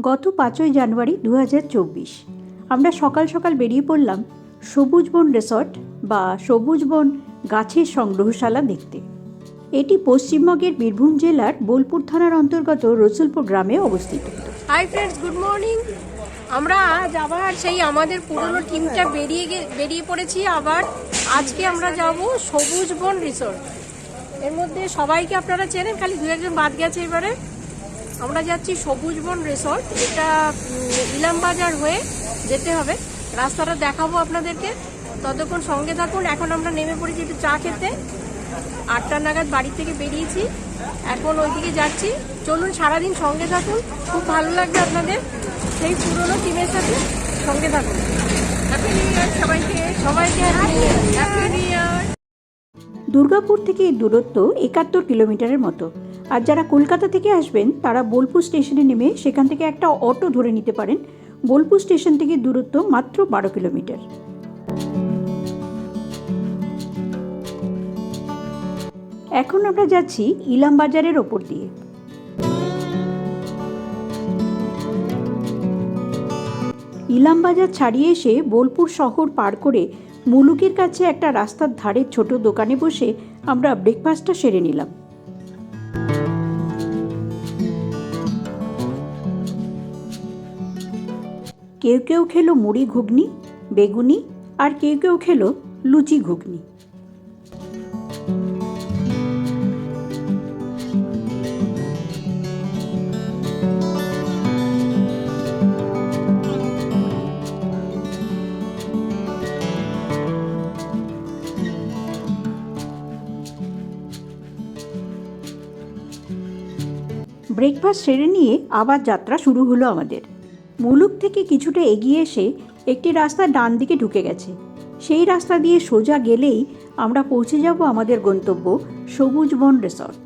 গত 5ই জানুয়ারি 2024 আমরা সকাল সকাল বেরিয়ে পড়লাম সবুজ বন রিসর্ট বা সবুজ বন গাছের সংগ্রহশালা দেখতে। এটি পশ্চিমবঙ্গের বীরভূম জেলার বোলপুর থানার অন্তর্গত রসুলপুর গ্রামে অবস্থিত। Hi friends, good morning. আমরা আজ আবার সেই আমাদের পুরনো টিমটা বেরিয়ে পড়েছি। আবার আজকে আমরা যাব সবুজ বন রিসর্ট। এর মধ্যে সবাইকে আপনারা চেনেন, খালি দু একজন বাদ গেছে। এবারে আমরা যাচ্ছি সবুজ বন রিসর্ট। এটা ইলামবাজার হয়ে যেতে হবে। রাস্তাটা দেখাবো আপনাদেরকে, ততক্ষণ সঙ্গে থাকুন। এখন আমরা নেমে পড়েছি একটু চা খেতে। 8টা নাগাদ বাড়ি থেকে বেরিয়েছি, এখন ওইদিকে যাচ্ছি। চলুন, সারাদিন সঙ্গে থাকুন, খুব ভালো লাগবে আপনাদের। সেই পুরনো টিমের সাথে সঙ্গে থাকুন। হ্যাপি নিউ ইয়ার সবাইকে, হ্যাপি নিউ ইয়ার। দুর্গাপুর থেকে এর দূরত্ব 71 কিলোমিটারের মতো। আর যারা কলকাতা থেকে আসবেন তারা বোলপুর স্টেশনে নেমে সেখান থেকে একটা অটো ধরে নিতে পারেন। বোলপুর স্টেশন থেকে দূরত্ব মাত্র 12 কিলোমিটার। এখন আমরা যাচ্ছি ইলামবাজারের ওপর দিয়ে। ইলামবাজার ছাড়িয়ে এসে বোলপুর শহর পার করে মুলুকের কাছে একটা রাস্তার ধারে ছোট দোকানে বসে আমরা ব্রেকফাস্টটা সেরে নিলাম। কেউ কেউ খেলো মুড়ি ঘুগনি, বেগুনি, আর কেউ কেউ খেলো লুচি ঘুগনি। ব্রেকফাস্ট সেরে নিয়ে আবার যাত্রা শুরু হলো আমাদের। মুলুক থেকে কিছুটা এগিয়ে এসে একটি রাস্তা ডান দিকে ঢুকে গেছে। সেই রাস্তা দিয়ে সোজা গেলেই আমরা পৌঁছে যাব আমাদের গন্তব্য সবুজ বন রিসর্ট।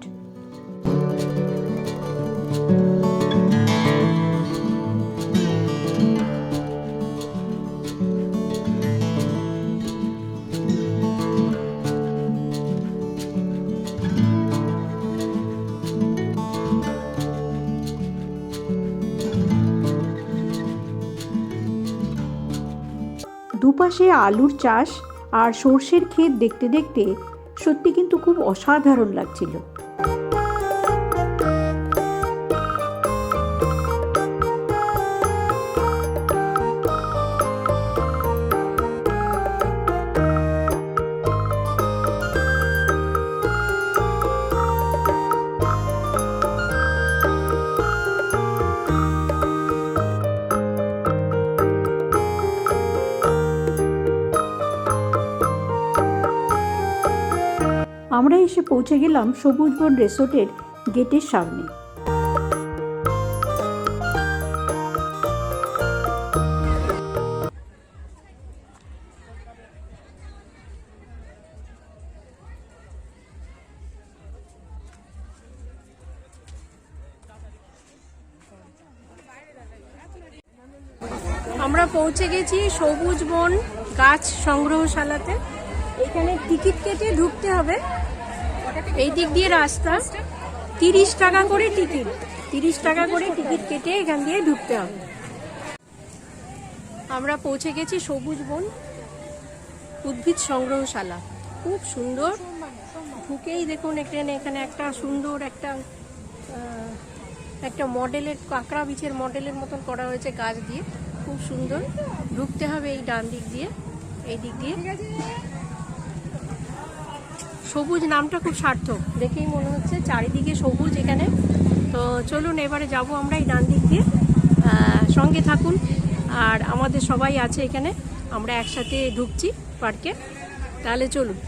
দুপাশে আলুর চাষ আর সর্ষের ক্ষেত দেখতে দেখতে সত্যি কিন্তু খুব অসাধারণ লাগছিল। আমরা এসে পৌঁছে গেলাম সবুজ বন রিসোর্টের গেটের সামনে। আমরা পৌঁছে গেছি সবুজ বন গাছ সংগ্রহশালাতে। এখানে টিকিট কেটে ঢুকতে হবে। এই দিক দিয়ে রাস্তা, 30 টাকা করে টিকিট। 30 টাকা করে টিকিট কেটে এখান দিয়ে ঢুকতে হবে। আমরা পৌঁছে গেছি সবুজ বন উদ্ভিদ সংগ্রহশালা। খুব সুন্দর। ঢুকেই দেখুন এখানে একটা সুন্দর একটা মডেলের কাঁকড়া বিছের মডেলের মতন করা হয়েছে গাছ দিয়ে। খুব সুন্দর। ঢুকতে হবে এই ডান দিক দিয়ে, এই দিক দিয়ে। সবুজ নামটা খুব সার্থক, দেখেই মনে হচ্ছে চারিদিকে সবুজ এখানে। তো চলুন এবারে যাব আমরা এই ডান দিক দিয়ে। সঙ্গে থাকুন। আর আমাদের সবাই আছে এখানে, আমরা একসাথে ঢুকছি পার্কে। তাহলে চলুন।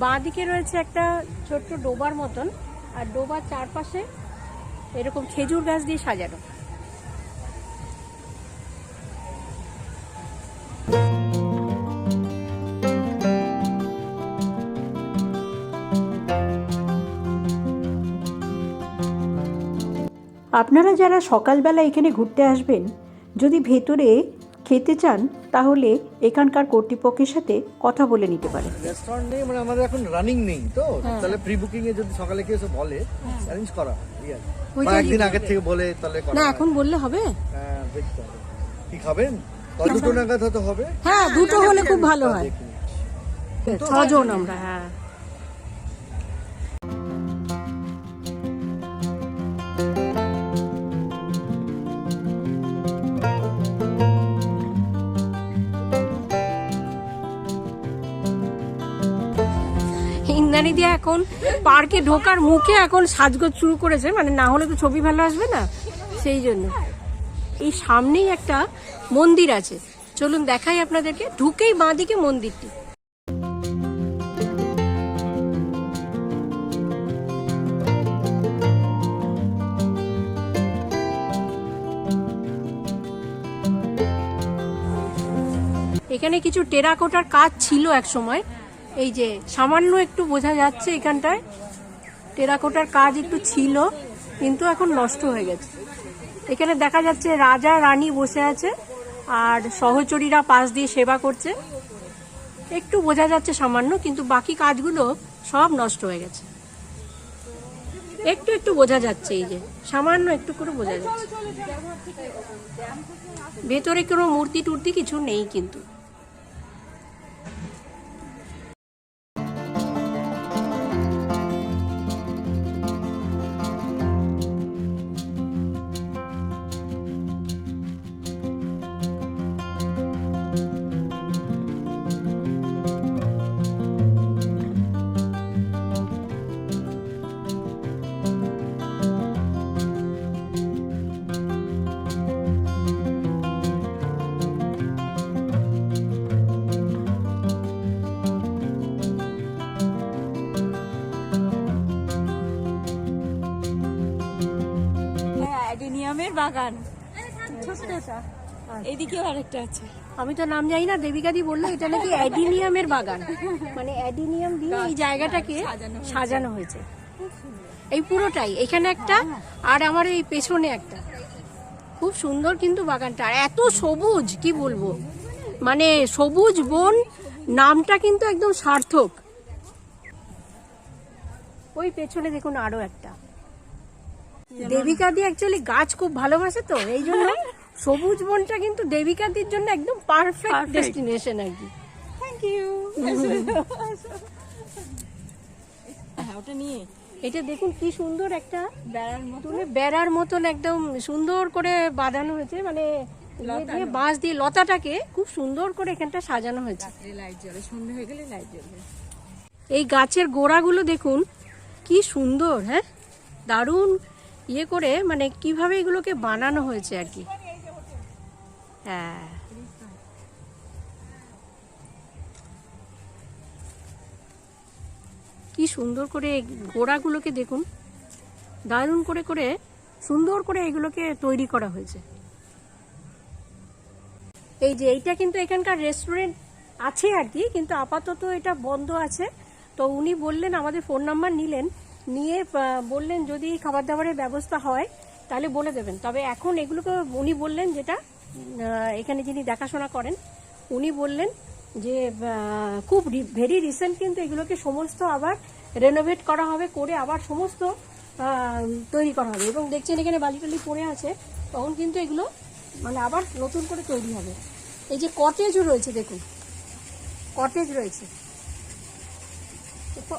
বাঁ দিকে রয়েছে একটা ছোট্ট ডোবার মতন, আর ডোবার চারপাশে এরকম খেজুর গাছ দিয়ে সাজানো। আপনারা যারা সকালবেলা এখানে ঘুরতে আসবেন, যদি ভেতরে খেতে চান তাহলে এখানকার কর্তৃপক্ষের সাথে কথা বলে নিতে পারেন। রেস্টুরেন্ট নেই, মানে আমাদের এখন রানিং নেই তো, তাহলে প্রি বুকিং এ যদি সকালে কেউ এসে বলে অ্যারেঞ্জ করা হয়, বা একদিন আগে থেকে বলে তাহলে করা না, হয়। এখন বললে হবে? হ্যাঁ, দেখতে হবে। কি খাবেন? দুটো নাগাদ হতে হবে। হ্যাঁ, দুটো হলে খুব ভালো হয়। দেখে নিচ্ছি। 6 জন আমরা। হ্যাঁ, ইন্দ্রাণী দিয়ে এখন পার্কে ঢোকার মুখে এখন সাজগোজ শুরু করেছে, মানে না হলে তো ছবি ভালো আসবে না, সেই জন্য। এই সামনেই একটা মন্দির আছে, চলুন দেখাই আপনাদেরকে। ঢুকেই বাঁদিকে মন্দিরটি। এখানে কিছু টেরাকোটার কাজ ছিল এক সময়, এই যে সামান্য একটু বোঝা যাচ্ছে এখানটায় টেরাকোটার কাজ একটু ছিল, কিন্তু এখন নষ্ট হয়ে গেছে। এখানে দেখা যাচ্ছে রাজা রানী বসে আছে আর সহচরীরা পাশ দিয়ে সেবা করছে, একটু বোঝা যাচ্ছে সামান্য, কিন্তু বাকি কাজগুলো সব নষ্ট হয়ে গেছে। একটু একটু বোঝা যাচ্ছে, এই যে সামান্য একটু করে বোঝা যাচ্ছে। ভেতরে কোনো মূর্তি টুর্তি কিছু নেই কিন্তু। অ্যাডেনিয়ামের বাগান, ছোটটা এইদিকেও আরেকটা আছে। আমি তো নাম জানি না, দেবিকাদি বললো এটা নাকি অ্যাডিনিয়ামের বাগান, মানে অ্যাডিনিয়াম দিয়ে এই জায়গাটাকে সাজানো হয়েছে। এই পুরোটাই, এখানে একটা আর আমার এই পেছনে একটা, খুব সুন্দর কিন্তু বাগানটা। আর এত সবুজ, কি বলবো, মানে সবুজ বন নামটা কিন্তু একদম সার্থক। ওই পেছনে দেখুন আরো একটা। দেবিকাদি অ্যাকচুয়ালি গাছ খুব ভালোবাসে, তো এই জন্য সবুজ বনটা কিন্তু দেবিকাদির জন্য একদম পারফেক্ট ডেস্টিনেশন আর কি। Thank you. হ্যাঁ, ওটা নিয়ে এটা দেখুন কি সুন্দর একটা বেড়ার মতো বেড়ার মতন একদম সুন্দর করে বাঁধানো হয়েছে, মানে ইয়ে দিয়ে বাঁশ দিয়ে লতাটাকে খুব সুন্দর করে এখানটা সাজানো হয়েছে। লাইট জ্বলে, সন্ধ্যে হয়ে গেলে লাইট জ্বলবে। এই গাছের গোড়াগুলো দেখুন কি সুন্দর, হ্যাঁ, দারুণ ইয়ে করে, মানে কিভাবে এগুলোকে বানানো হয়েছে আর কি। হ্যাঁ, কি সুন্দর করে গোড়াগুলোকে দেখুন, দারুণ করে করে সুন্দর করে এগুলোকে তৈরি করা হয়েছে। এই যে এইটা কিন্তু এখানকার রেস্টুরেন্ট আছে আর কি, কিন্তু আপাতত এটা বন্ধ আছে। তো উনি বললেন, আমাদের ফোন নাম্বার নিলেন, নিয়ে বললেন যদি খাবার দাবারের ব্যবস্থা হয় তাহলে বলে দেবেন। তবে এখন এগুলোকে উনি বললেন, যেটা এখানে যিনি দেখাশোনা করেন উনি বললেন যে খুব ভেরি রিসেন্ট কিন্তু এগুলোকে সমস্ত আবার রেনোভেট করা হবে, করে আবার সমস্ত তৈরি করা হবে। এবং দেখছেন এখানে বালি টালি পড়ে আছে, তখন কিন্তু এগুলো মানে আবার নতুন করে তৈরি হবে। এই যে কটেজও রয়েছে, দেখুন কটেজ রয়েছে,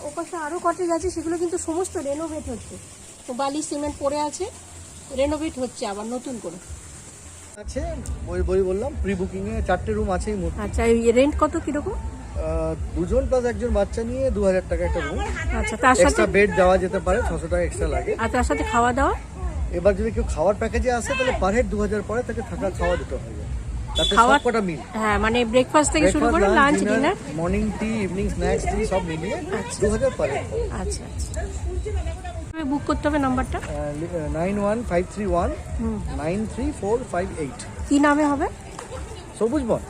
ওপাশে আরও কটেজ আছে, সেগুলো কিন্তু সমস্ত রেনোভেট হচ্ছে। তো বালি সিমেন্ট পড়ে আছে, রেনোভেট হচ্ছে আবার নতুন করে। আছে বই বললাম, প্রি বুকিং এ 4টে রুম আছে এই মুহূর্তে। আচ্ছা, এই রেন্ট কত কিরকম? দুজন প্লাস একজন বাচ্চা নিয়ে 2000 টাকা একটা রুম। আচ্ছা, তার সাথে এক্সট্রা বেড দেওয়া যেতে পারে, 600 টাকা এক্সট্রা লাগে। আর তার সাথে খাওয়া দাওয়া? এবার যদি কেউ খাওয়ার প্যাকেজে আসে তাহলে পার হেড 2000 পরে তাকে থাকা খাওয়া দিতে হবে। তাতে খাওয়া সবকটা মিল, হ্যাঁ মানে ব্রেকফাস্ট থেকে শুরু করে lunch dinner. Morning tea, evening snacks tea সব মিলিয়ে 2000 পার হেড। আচ্ছা আচ্ছা, বুক করতে হবে নাম্বারটা? 9153193458। কি নামে হবে? সবুজ বন।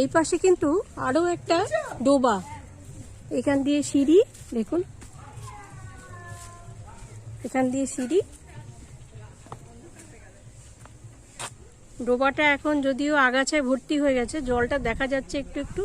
এই পাশে কিন্তু আরো একটা ডোবা, এখান দিয়ে সিঁড়ি, দেখুন এখান দিয়ে সিঁড়ি। ডোবাটা এখন যদিও আগাছায় ভর্তি হয়ে গেছে, জলটা দেখা যাচ্ছে একটু একটু।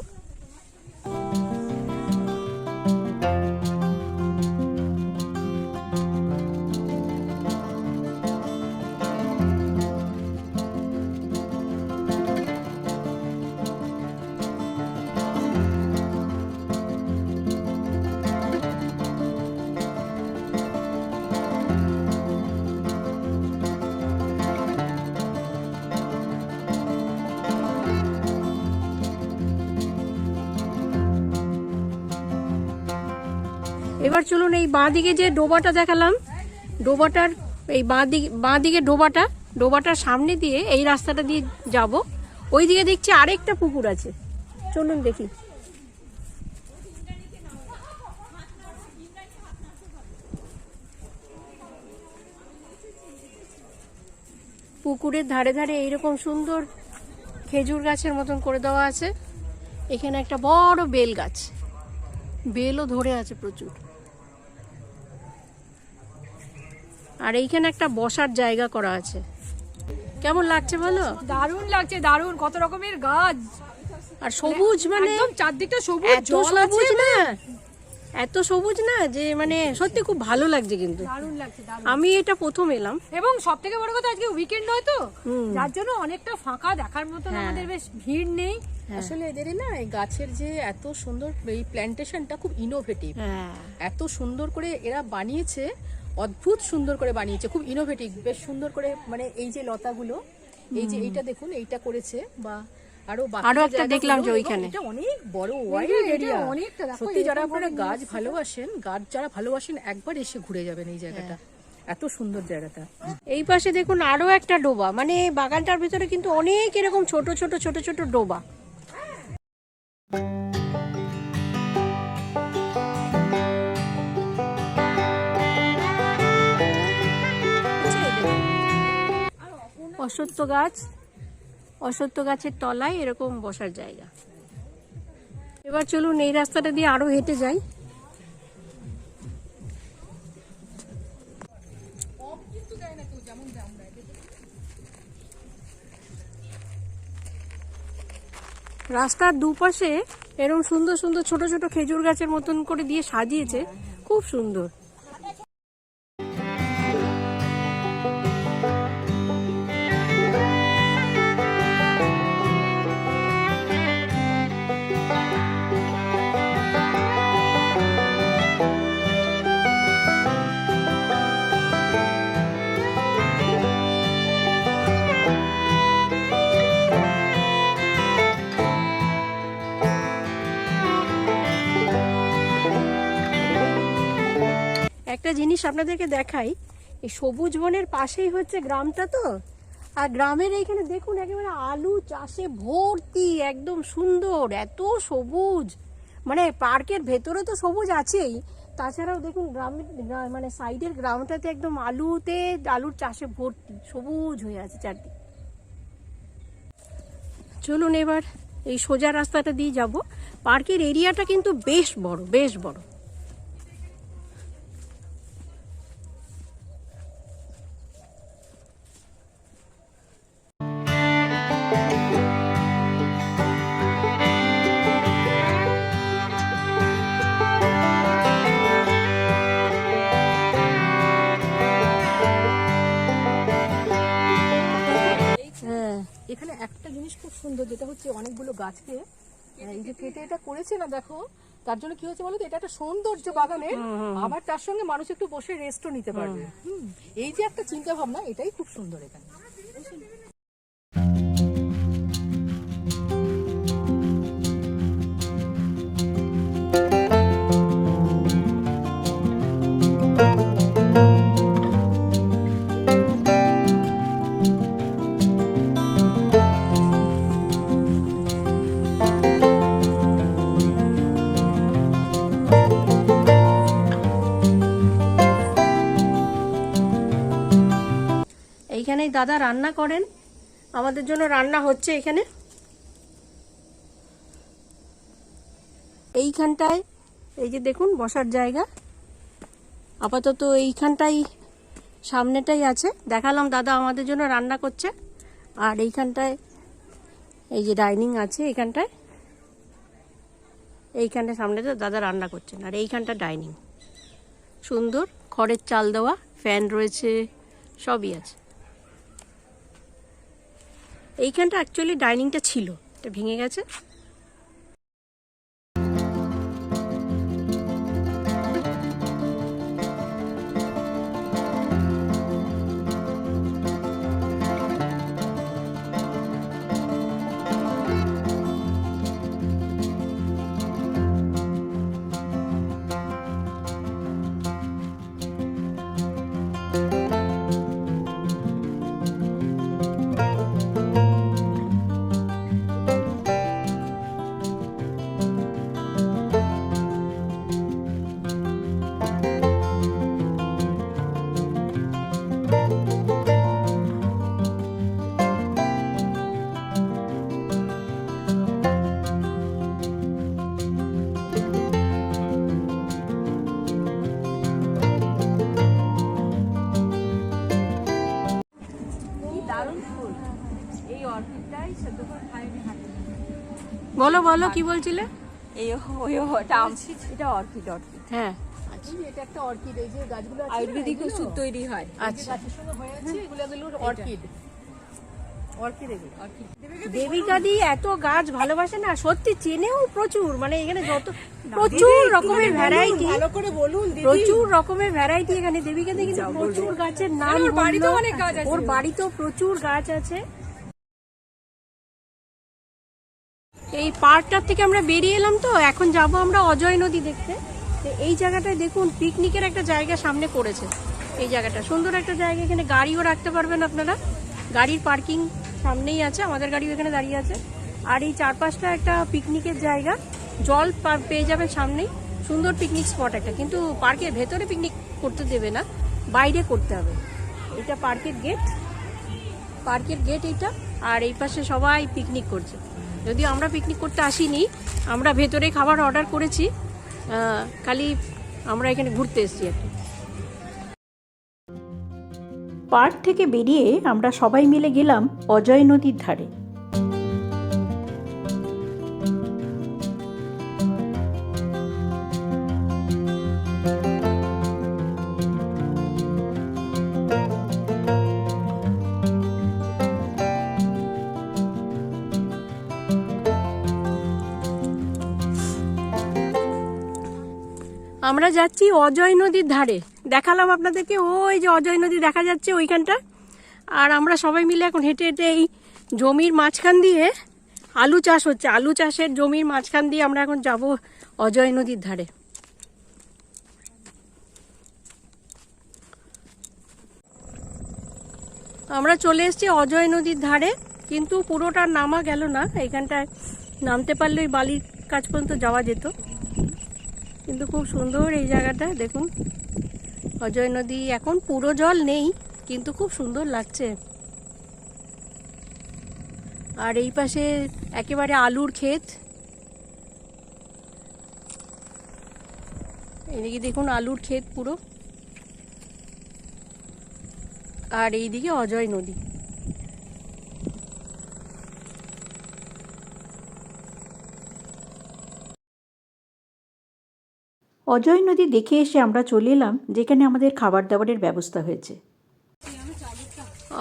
এবার চলুন এই বাঁদিকে যে ডোবাটা দেখালাম, ডোবাটার এই বাঁদিকে ডোবাটার সামনে দিয়ে এই রাস্তাটা দিয়ে যাব। ওইদিকে দেখছি আরেকটা পুকুর আছে, চলুন দেখি। পুকুরের ধারে ধারে এইরকম সুন্দর খেজুর গাছের মতন করে দেওয়া আছে। এখানে একটা বড় বেল গাছ, বেলও ধরে আছে প্রচুর। আর এইখানে একটা বসার জায়গা করা আছে। কেমন লাগছে বলো? দারুণ লাগছে, দারুণ, কত রকমের গাছ আর সবুজ, মানে একদম চারদিকটা সবুজ, এত জল আছে, সবুজ না, এত সবুজ না যে মানে সত্যি খুব ভালো লাগছে। কিন্তু দারুণ লাগছে, দারুণ। আমি এটা প্রথম এলাম, এবং সব থেকে বড় কথা আজকে উইকেন্ড নয় তো, যার জন্য অনেকটা ফাঁকা, দেখার মতন আমাদের বেশ ভিড় নেই। আসলে এদের না এই গাছের যে এত সুন্দর এই প্ল্যান্টেশনটা খুব ইনোভেটিভ, হ্যাঁ এত সুন্দর করে এরা বানিয়েছে, অদ্ভুত সুন্দর করে বানিয়েছে, খুব ইনোভেটিভ, বেশ সুন্দর করে। মানে এই যে লতাগুলো, এই যে এইটা দেখুন, এইটা করেছে, বা আরো আরো একটা দেখলাম যে ওইখানে এটা অনেক বড় ওয়াইড এরিয়া। অনেকটা দেখো, সত্যি যারা আপনারা গাছ ভালোবাসেন একবার এসে ঘুরে যাবেন এই জায়গাটা, এত সুন্দর জায়গাটা। এই পাশে দেখুন আরো একটা ডোবা, মানে বাগানটার ভিতরে কিন্তু অনেক এরকম ছোট ছোট ছোট ছোট ডোবা। অশ্বত্থ গাছের তলায় এরকম বসার জায়গা। এবার চলুন এই রাস্তাটা দিয়ে আরো হেঁটে যাই। রাস্তার দুপাশে এরকম সুন্দর সুন্দর ছোট ছোট খেজুর গাছের মতন করে দিয়ে সাজিয়েছে, খুব সুন্দর। একটা জিনিস আপনাদেরকে দেখাই, এই সবুজ বনের পাশেই হচ্ছে গ্রামটা তো, আর গ্রামের এইখানে দেখুন একেবারে আলু চাষে ভর্তি, একদম সুন্দর, এত সবুজ। মানে পার্কের ভেতরে তো সবুজ আছেই, তাছাড়াও দেখুন গ্রামের মানে সাইডের গ্রামটাতে একদম আলুর চাষে ভর্তি, সবুজ হয়ে আছে চারদিকে। চলুন এবার এই সোজা রাস্তাটা দিয়ে যাব। পার্কের এরিয়াটা কিন্তু বেশ বড়, বেশ বড়। জিনিস খুব সুন্দর, যেটা হচ্ছে অনেকগুলো গাছকে এই যে কেটে এটা করেছে না, দেখো তার জন্য কি হচ্ছে বলো তো, এটা একটা সৌন্দর্য বাগানের, আবার তার সঙ্গে মানুষ একটু বসে রেস্টও নিতে পারবে। এই যে একটা চিন্তা ভাবনা, এটাই খুব সুন্দর এখানে। এইখানেই দাদা রান্না করেন, আমাদের জন্য রান্না হচ্ছে এখানে। এইখানটায় এই যে দেখুন বসার জায়গা, আপাতত এইখানটাই সামনেটাই আছে, দেখালাম দাদা আমাদের জন্য রান্না করছে। আর এইখানটায় এই যে ডাইনিং আছে, এইখানটায় সামনেটা দাদা রান্না করছেন, আর এইখানটা ডাইনিং, সুন্দর খড়ের চাল দেওয়া, ফ্যান রয়েছে, সবই আছে। এইখানটা অ্যাকচুয়ালি ডাইনিংটা ছিল, এটা ভেঙে গেছে। বলো বলো কি বলছিলে? এটা অর্কিড। হ্যাঁ, এটা একটা অর্কিড, এই যে গাছগুলো আছে আয়ুর্বেদিক ওষুধ তৈরি হয়। আচ্ছা, গাছের সঙ্গে হয়ে আছে, এগুলো অর্কিড। দেবিকা দি এত গাছ ভালোবাসে না, সত্যি চেনেও প্রচুর, মানে এখানে যত প্রচুর রকমের ভ্যারাইটি, ভালো করে বলুন দিদি। প্রচুর রকমের ভ্যারাইটি এখানে। দেবিকা দি কিন্তু প্রচুর গাছের নাম ওর বাড়িতেও বললো, অনেক গাছ আছে। ওর বাড়িতেও প্রচুর গাছ আছে। এই পার্কটার থেকে আমরা বেরিয়ে এলাম, তো এখন যাব আমরা অজয় নদী দেখতে। তো এই জায়গাটায় দেখুন পিকনিকের একটা জায়গা সামনে করেছে, এই জায়গাটা সুন্দর একটা জায়গা, এখানে গাড়িও রাখতে পারবেন আপনারা, গাড়ির পার্কিং সামনেই আছে, আমাদের গাড়িও এখানে দাঁড়িয়ে আছে। আর এই চারপাশটা একটা পিকনিকের জায়গা, জল পেয়ে যাবেন সামনেই, সুন্দর পিকনিক স্পট একটা। কিন্তু পার্কের ভেতরে পিকনিক করতে দেবে না, বাইরে করতে হবে। এটা পার্কের গেট এইটা, আর এই পাশে সবাই পিকনিক করছে। যদিও আমরা পিকনিক করতে আসিনি, আমরা ভেতরে খাবার অর্ডার করেছি, খালি আমরা এখানে ঘুরতে এসেছি আর কি। পার্ক থেকে বেরিয়ে আমরা সবাই মিলে গেলাম অজয় নদীর ধারে। আমরা যাচ্ছি অজয় নদীর ধারে, দেখালাম আপনাদেরকে, ওই যে অজয় নদী দেখা যাচ্ছে ওইখানটা। আর আমরা সবাই মিলে এখন হেঁটে হেঁটে এই জমির মাঝখান দিয়ে, আলু চাষ হচ্ছে, আলু চাষের জমির মাঝখান দিয়ে আমরা এখন যাব অজয় নদীর ধারে। আমরা চলে এসেছি অজয় নদীর ধারে, কিন্তু পুরোটা নামা গেল না, এইখানটায় নামতে পারলে ওই বালির কাছ পর্যন্ত যাওয়া যেত। কিন্তু খুব সুন্দর এই জায়গাটা, দেখুন অজয় নদী, এখন পুরো জল নেই কিন্তু খুব সুন্দর লাগছে। আর এই পাশে একেবারে আলুর ক্ষেত, এদিকে দেখুন আলুর ক্ষেত পুরো, আর এইদিকে অজয় নদী। অজয় নদী দেখে এসে আমরা চলে এলাম যেখানে আমাদের খাবার দাবারের ব্যবস্থা হয়েছে।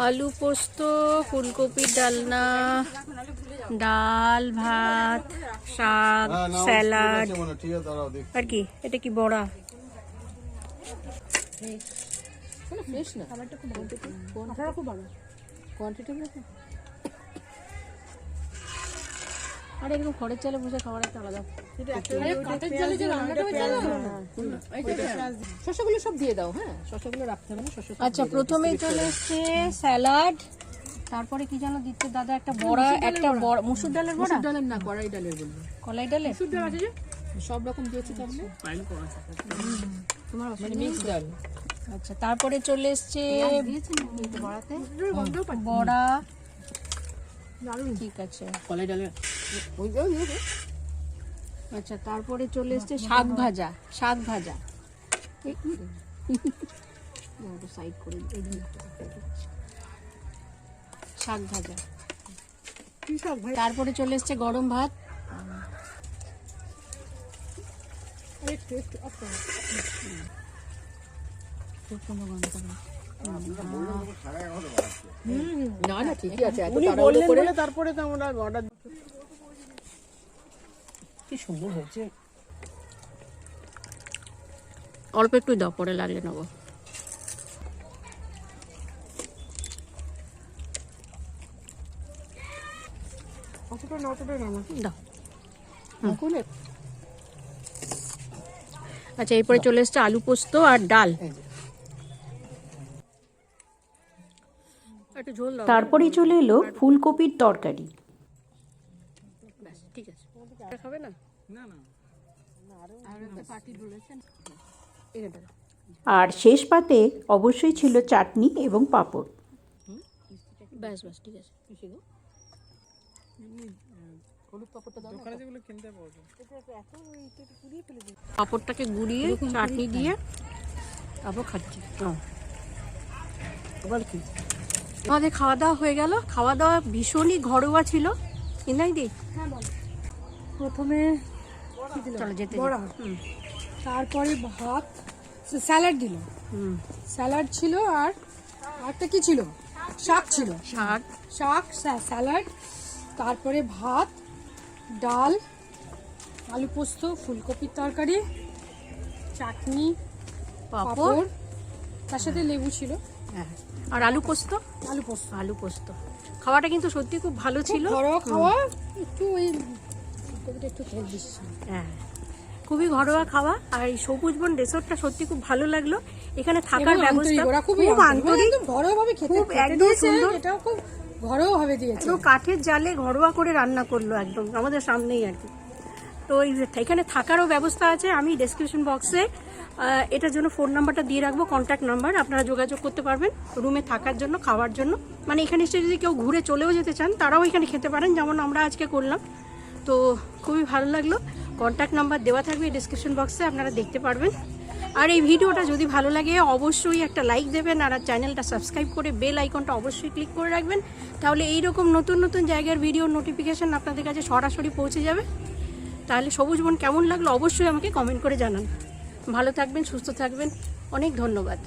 আলু পোস্ত, ফুলকপির ডালনা, ডাল, ভাত, শাক, স্যালাড আর কি এটা কি বড়া। ফ্রেশ না খাবারটা খুব ভালো, কোয়ান্টিটি খুব ভালো, কোয়ান্টিটি ভালো। আর এরকম খড়ের চালে বসে খাবার একটা আলাদা। শসাগুলো সব দিয়ে দাও, হ্যাঁ শসাগুলো রাখতে হবে না, শসা আচ্ছা, প্রথমেই চলে এসছে স্যালাড, তারপরে কি যেন দিচ্ছে দাদা, একটা বড়া, একটা মুসুর ডালের বড়া, ডালের না কড়াই ডালের বলবো, কলাই ডালের সব রকম দিয়েছি তাহলে তোমার মানে মিক্স ডাল। আচ্ছা, তারপরে চলে এসছে বড়া, ঠিক আছে। কলাই ডালের ওই আচ্ছা, তারপরে চলে এসছে শাক ভাজা, শাক ভাজা সাইড করে শাক ভাজা। তারপরে চলে এসছে গরম ভাত, না না ঠিকই আছে, এত তাড়াহুড়ো করে তারপরে তো আমরা অর্ডার কি সুন্দর হয়েছে। অল্প একটু দাও, পরে লাগলে নেবো। দাও। আচ্ছা, এরপরে চলে এসছে আলু পোস্ত আর ডাল, একটু ঝোল দাও। তারপরে চলে এলো ফুলকপির তরকারি। ব্যাস, ঠিক আছে। খাবে না? আর শেষ পাতে অবশ্যই ছিল চাটনি এবং পাঁপড়। ব্যাস ব্যাস, ঠিক আছে। পাঁপড়টাকে গুঁড়িয়ে চাটনি দিয়ে তারপর খাচ্ছি। আমাদের খাওয়া দাওয়া হয়ে গেল। খাওয়া দাওয়া ভীষণই ঘরোয়া ছিল, কিনাই দি। প্রথমে চলো যেতে বড়া, তারপরে ভাত, স্যালাড দিল, স্যালাড ছিল, আর একটা কি ছিল, শাক ছিল, শাক, শাক স্যালাড, তারপরে ভাত, ডাল, আলু পোস্ত, ফুলকপির তরকারি, চাটনি, পাঁপড়, পাঁপড়, তার সাথে লেবু ছিল, হ্যাঁ, আর আলু পোস্ত। আলু পোস্ত। আলু পোস্ত খাওয়াটা কিন্তু সত্যি খুব ভালো ছিল। ঘরোয়া খাওয়া, একটু ওই ফুলকপিটা একটু তেল বেশি ছিল। হ্যাঁ, খুবই ঘরোয়া খাওয়া। আর এই সবুজ বন রিসোর্টটা সত্যি খুব ভালো লাগলো। এখানে থাকার ব্যবস্থা ওরা খুব খুব আন্তরিক, একদম ঘরোয়া ভাবে খেতে খুব একদম দিয়েছে, সুন্দর। এটাও খুব ঘরোয়া ভাবে দিয়েছে, একদম কাঠের জালে ঘরোয়া করে রান্না করলো একদম আমাদের সামনেই আর কি। তো এখানে থাকারও ব্যবস্থা আছে। আমি ডেসক্রিপশন বক্সে এটার জন্য ফোন নাম্বারটা দিয়ে রাখবো, কন্ট্যাক্ট নাম্বার, আপনারা যোগাযোগ করতে পারবেন রুমে থাকার জন্য, খাওয়ার জন্য। মানে এখানে এসে যদি কেউ ঘুরে চলেও যেতে চান তারাও এখানে খেতে পারেন, যেমন আমরা আজকে করলাম। তো খুবই ভালো লাগলো। কন্ট্যাক্ট নাম্বার দেওয়া থাকবে ডেসক্রিপশন বক্সে, আপনারা দেখতে পারবেন। আর এই ভিডিওটা যদি ভালো লাগে অবশ্যই একটা লাইক দেবেন, আর চ্যানেলটা সাবস্ক্রাইব করে বেল আইকনটা অবশ্যই ক্লিক করে রাখবেন, তাহলে এইরকম নতুন নতুন জায়গার ভিডিও নোটিফিকেশান আপনাদের কাছে সরাসরি পৌঁছে যাবে। তাহলে সবুজ বন কেমন লাগলো অবশ্যই আমাকে কমেন্ট করে জানান। ভালো থাকবেন, সুস্থ থাকবেন, অনেক ধন্যবাদ।